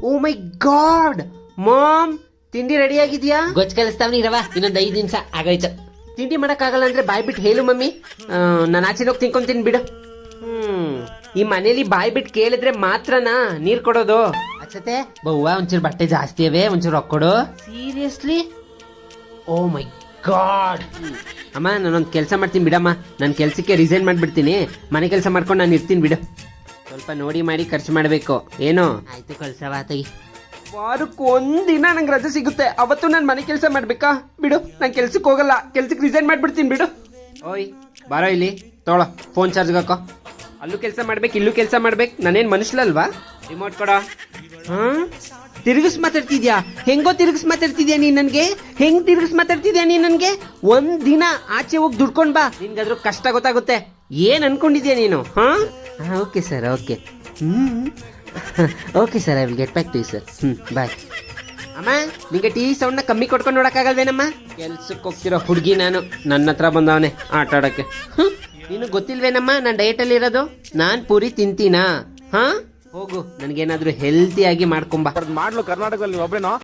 ಓ ಮೈ god ma'am, ತಿಂಡಿ ready ಆಗಿದ್ಯಾ? ಗೊಜ್ಜು ಕಲಿಸ್ತಾವ್ನಿ ಇರವ, ಇನ್ನೊಂದ್ 5 ನಿಮಿಷ ಆಗೋಯ್ತು. ತಿಂಡಿ ಮಾಡಕ್ಕಾಗಲ್ಲ ಅಂದ್ರೆ ಬಾಯ್ ಬಿಟ್ಟು ಹೇಳು ಮಮ್ಮಿ, ನಾನು ಆಚೆ ಹೋಗಿ ತಿನ್ಕೊಂತೀನಿ ಬಿಡು. ಈ ಮನೇಲಿ ಬಾಯ್ ಬಿಟ್ಟು ಕೇಳಿದ್ರೆ ಮಾತ್ರನಾ ನೀರ್ ಕೊಡೋದು? ಅಚ್ಚತೆ ಬವ್ವ, ಒಂಚೂರು ಬಟ್ಟೆ ಜಾಸ್ತಿ ಅವೆ, ಒಂಚೂರು ರೊಕ್ಕ ಕೊಡು. ಸೀರಿಯಸ್ಲಿ? ಓ ಮೈ ಗಾಡ್. ಅಮ್ಮ ನಾನೊಂದು ಕೆಲಸ ಮಾಡ್ತೀನಿ ಬಿಡಮ್ಮ, ನನ್ನ ಕೆಲಸಕ್ಕೆ ರಿಸೈನ್ ಮಾಡ್ಬಿಡ್ತೀನಿ, ಮನೆ ಕೆಲಸ ಮಾಡ್ಕೊಂಡು ನಾನು ಇರ್ತೀನಿ ಬಿಡು. ಸ್ವಲ್ಪ ನೋಡಿ ಮಾಡಿ ಖರ್ಚು ಮಾಡಬೇಕು ಏನು? ಆಯ್ತು ಕಳ್ಸವ ತೆಗಿ. ವಾರಕ್ಕೆ ಒಂದಿನ ನಂಗೆ ರಜೆ ಸಿಗುತ್ತೆ, ಅವತ್ತು ನಾನು ಮನೆ ಕೆಲಸ ಮಾಡ್ಬೇಕಾ? ಬಿಡು, ನಾನು ಕೆಲ್ಸಕ್ಕೆ ಹೋಗಲ್ಲ, ಕೆಲ್ಸಕ್ಕೆ ರಿಸೈನ್ ಮಾಡ್ಬಿಡ್ತೀನಿ ಬಿಡು. ಓಯ್ ಬಾರೋ ಇಲ್ಲಿ, ತೊಗೊಳ ಫೋನ್ ಚಾರ್ಜ್ ಹಾಕೋ. ಅಲ್ಲೂ ಕೆಲಸ ಮಾಡ್ಬೇಕು, ಇಲ್ಲೂ ಕೆಲಸ ಮಾಡ್ಬೇಕು, ನಾನೇನು ಮನುಷ್ಯಲ್ವಾ? ರಿಮೋಟ್ ಕೊಡೋ. ತಿರುಗಿಸ್ ಮಾತಾಡ್ತಿದ್ಯಾ? ಹೆಂಗೋ ತಿರುಗಿಸ್ ಮಾತಾಡ್ತಿದ್ಯಾ ನೀನ್ ನನ್ಗೆ? ಹೆಂಗ್ ತಿರುಗಿಸ್ ಮಾತಾಡ್ತಿದ್ಯಾ ನೀನ್ ನನ್ಗೆ? ಒಂದ್ ದಿನ ಆಚೆ ಹೋಗಿ ದುಡ್ಕೊಂಡ್ ಬಾ, ನಿನ್ಗಾದ್ರೂ ಕಷ್ಟ ಗೊತ್ತಾಗುತ್ತೆ. ಏನ್ ಅನ್ಕೊಂಡಿದ್ಯಾ ನೀನು? Okay sir, okay. Okay sir, I will get back to you sir. Bye. ಅಮ್ಮ ನಿಂಗೆ ಟಿ ಸೌಂಡ್ನ ಕಮ್ಮಿ ಕೊಟ್ಕೊಂಡು ನೋಡಕ್ಕಾಗಲ್ವೇನಮ್ಮ? ಕೆಲ್ಸಕ್ಕೆ ಹೋಗ್ತಿರೋ ಹುಡುಗಿ ನಾನು, ನನ್ನ ಹತ್ರ ಬಂದವನೇ ಆಟ ಆಡೋಕ್ಕೆ. ನೀನು ಗೊತ್ತಿಲ್ವೇನಮ್ಮ ನಾನು ಡಯಟಲ್ಲಿ ಇರೋದು? ನಾನು ಪೂರಿ ತಿಂತೀನಾ? ಹೋಗು, ನನಗೇನಾದ್ರೂ ಹೆಲ್ತಿಯಾಗಿ ಮಾಡ್ಕೊಂಬ. ಮಾಡ್ಲು ಕರ್ನಾಟಕದಲ್ಲಿ ಒಬ್ರೇನೋ